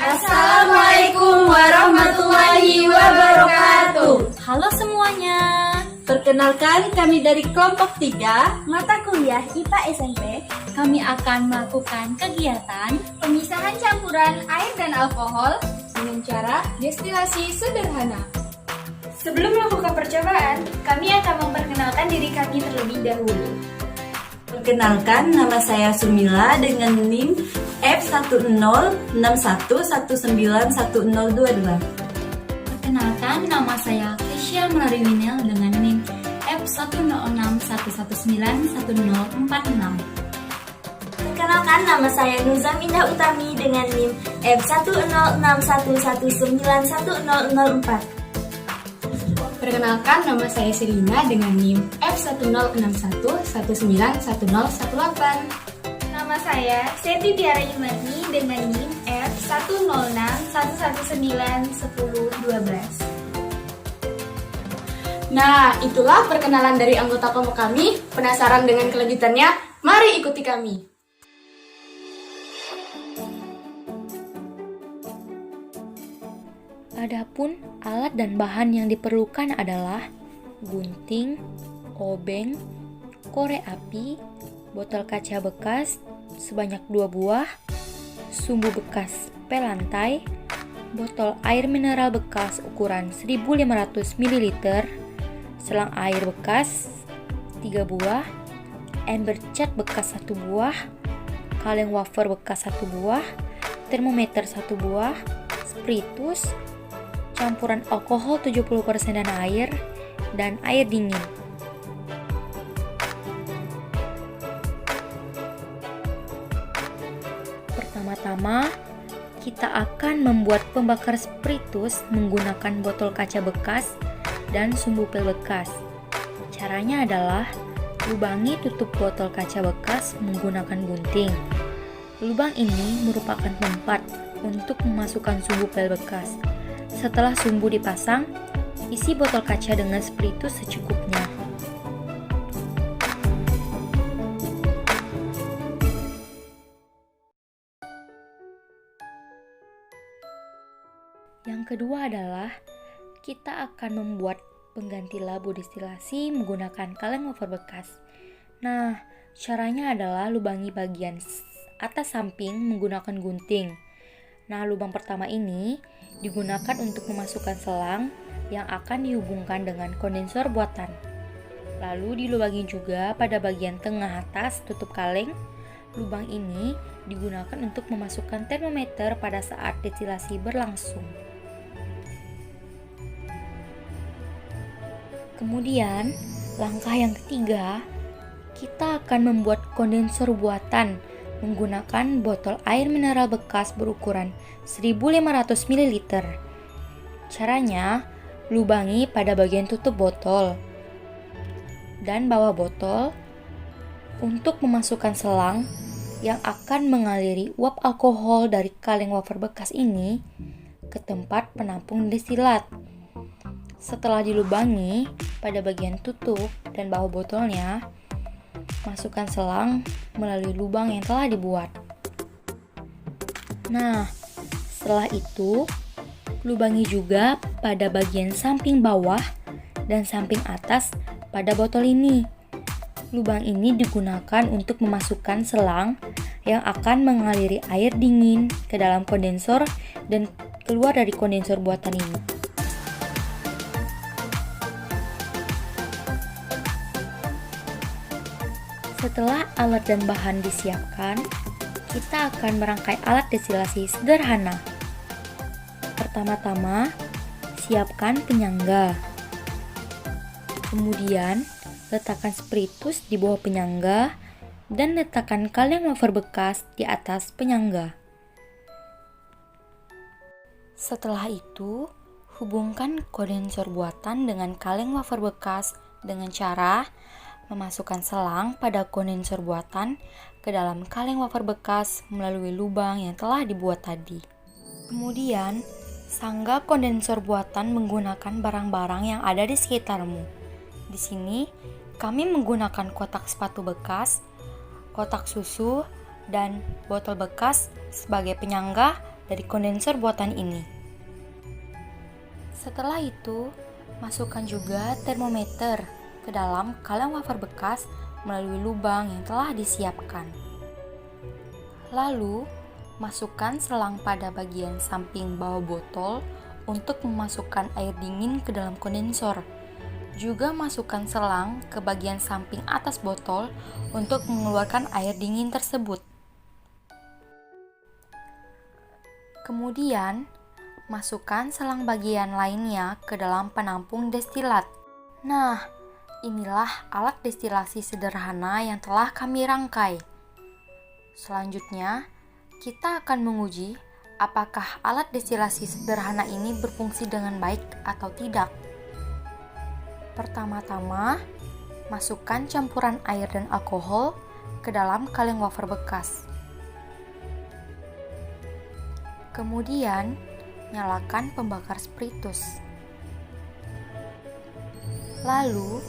Assalamualaikum warahmatullahi wabarakatuh. Halo semuanya. Perkenalkan, kami dari kelompok 3 mata kuliah IPA SMP. Kami akan melakukan kegiatan Pemisahan campuran air dan alkohol dengan cara destilasi sederhana. Sebelum melakukan percobaan, kami akan memperkenalkan diri kami terlebih dahulu. Perkenalkan, nama saya Sumila dengan NIM F1061191022. Perkenalkan, nama saya Kesia Melariwinel dengan NIM F1061191046. Perkenalkan, nama saya Nuzamindah Utami dengan NIM F1061191004. Perkenalkan, nama saya Selina dengan NIM F1061191018. Nama saya Seti Tiara Yumarni dengan NIM F1061191012. Nah, itulah perkenalan dari anggota kelompok kami. Penasaran dengan kelanjutannya? Mari ikuti kami. Adapun alat dan bahan yang diperlukan adalah gunting, obeng, korek api, botol kaca bekas sebanyak 2 buah, sumbu bekas pel lantai, botol air mineral bekas ukuran 1500 ml, selang air bekas 3 buah, ember cat bekas 1 buah, kaleng wafer bekas 1 buah, termometer 1 buah, spiritus, campuran alkohol 70% dan air dingin. Pertama-tama, kita akan membuat pembakar spiritus menggunakan botol kaca bekas dan sumbu pel bekas. Caranya adalah lubangi tutup botol kaca bekas menggunakan gunting. Lubang ini merupakan tempat untuk memasukkan sumbu pel bekas. Setelah sumbu dipasang, isi botol kaca dengan spiritus secukupnya. Yang kedua adalah kita akan membuat pengganti labu destilasi menggunakan kaleng wafer bekas. Nah, caranya adalah lubangi bagian atas samping menggunakan gunting. Nah, lubang pertama ini digunakan untuk memasukkan selang yang akan dihubungkan dengan kondensor buatan. Lalu dilubangi juga pada bagian tengah atas tutup kaleng. Lubang ini digunakan untuk memasukkan termometer pada saat destilasi berlangsung. Kemudian, langkah yang ketiga, kita akan membuat kondensor buatan menggunakan botol air mineral bekas berukuran 1500 ml. Caranya, lubangi pada bagian tutup botol dan bawah botol untuk memasukkan selang yang akan mengaliri uap alkohol dari kaleng wafer bekas ini ke tempat penampung destilat. Setelah dilubangi pada bagian tutup dan bawah botolnya, masukkan selang melalui lubang yang telah dibuat. Nah, setelah itu, lubangi juga pada bagian samping bawah dan samping atas pada botol ini. Lubang ini digunakan untuk memasukkan selang yang akan mengaliri air dingin ke dalam kondensor dan keluar dari kondensor buatan ini. Setelah alat dan bahan disiapkan, kita akan merangkai alat destilasi sederhana. Pertama-tama, siapkan penyangga. Kemudian, letakkan spiritus di bawah penyangga dan letakkan kaleng wafer bekas di atas penyangga. Setelah itu, hubungkan kondensor buatan dengan kaleng wafer bekas dengan cara memasukkan selang pada kondensor buatan ke dalam kaleng wafer bekas melalui lubang yang telah dibuat tadi. Kemudian, sanggah kondensor buatan menggunakan barang-barang yang ada di sekitarmu. Di sini, kami menggunakan kotak sepatu bekas, kotak susu, dan botol bekas sebagai penyangga dari kondensor buatan ini. Setelah itu, masukkan juga termometer ke dalam kaleng wafer bekas melalui lubang yang telah disiapkan. Lalu, masukkan selang pada bagian samping bawah botol untuk memasukkan air dingin ke dalam kondensor. Juga masukkan selang ke bagian samping atas botol untuk mengeluarkan air dingin tersebut. Kemudian, masukkan selang bagian lainnya ke dalam penampung destilat. Nah, inilah alat destilasi sederhana yang telah kami rangkai. Selanjutnya, kita akan menguji apakah alat destilasi sederhana ini berfungsi dengan baik atau tidak. Pertama-tama, masukkan campuran air dan alkohol ke dalam kaleng wafer bekas. Kemudian, nyalakan pembakar spiritus. Lalu,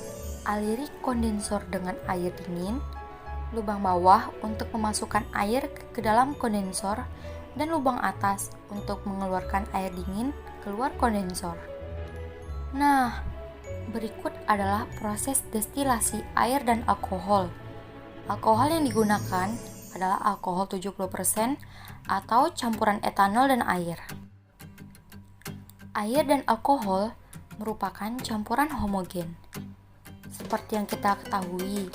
aliri kondensor dengan air dingin, lubang bawah untuk memasukkan air ke dalam kondensor, dan lubang atas untuk mengeluarkan air dingin keluar kondensor. Nah, berikut adalah proses destilasi air dan alkohol. Alkohol yang digunakan adalah alkohol 70% atau campuran etanol dan air. Air dan alkohol merupakan campuran homogen. Seperti yang kita ketahui,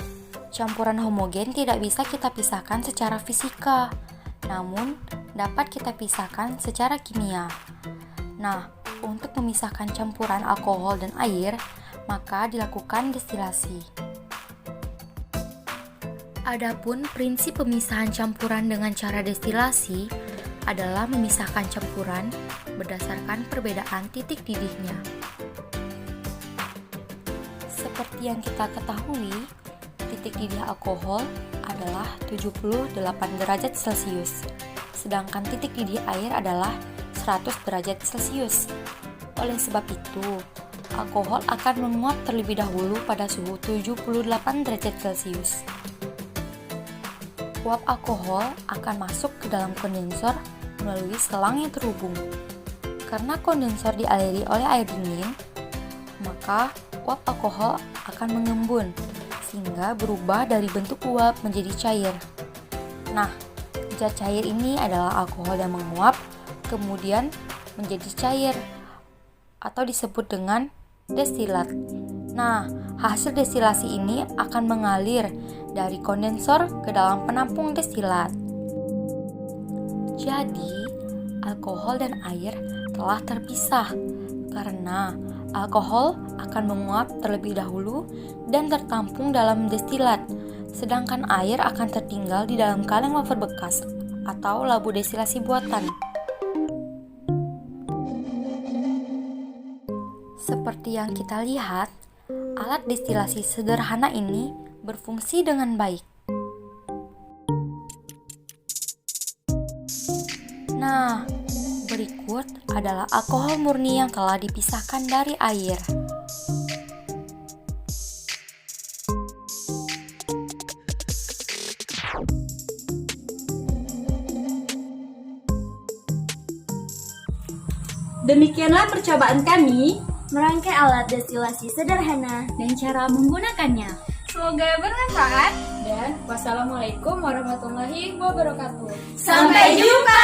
campuran homogen tidak bisa kita pisahkan secara fisika, namun dapat kita pisahkan secara kimia. Nah, untuk memisahkan campuran alkohol dan air, maka dilakukan destilasi. Adapun prinsip pemisahan campuran dengan cara destilasi adalah memisahkan campuran berdasarkan perbedaan titik didihnya. Seperti yang kita ketahui, titik didih alkohol adalah 78 derajat Celcius, sedangkan titik didih air adalah 100 derajat Celcius. Oleh sebab itu, alkohol akan menguap terlebih dahulu pada suhu 78 derajat Celcius. Uap alkohol akan masuk ke dalam kondensor melalui selang yang terhubung. Karena kondensor dialiri oleh air dingin, maka uap alkohol akan mengembun sehingga berubah dari bentuk uap menjadi cair. Nah, zat cair ini adalah alkohol yang menguap kemudian menjadi cair atau disebut dengan destilat. Nah, hasil destilasi ini akan mengalir dari kondensor ke dalam penampung destilat. Jadi, alkohol dan air telah terpisah karena alkohol akan menguap terlebih dahulu dan tertampung dalam destilat, sedangkan air akan tertinggal di dalam kaleng wafer bekas atau labu destilasi buatan. Seperti yang kita lihat, alat destilasi sederhana ini berfungsi dengan baik. Nah, berikut adalah alkohol murni yang telah dipisahkan dari air. Demikianlah percobaan kami merangkai alat destilasi sederhana dan cara menggunakannya. Semoga bermanfaat Dan wassalamualaikum warahmatullahi wabarakatuh. Sampai jumpa!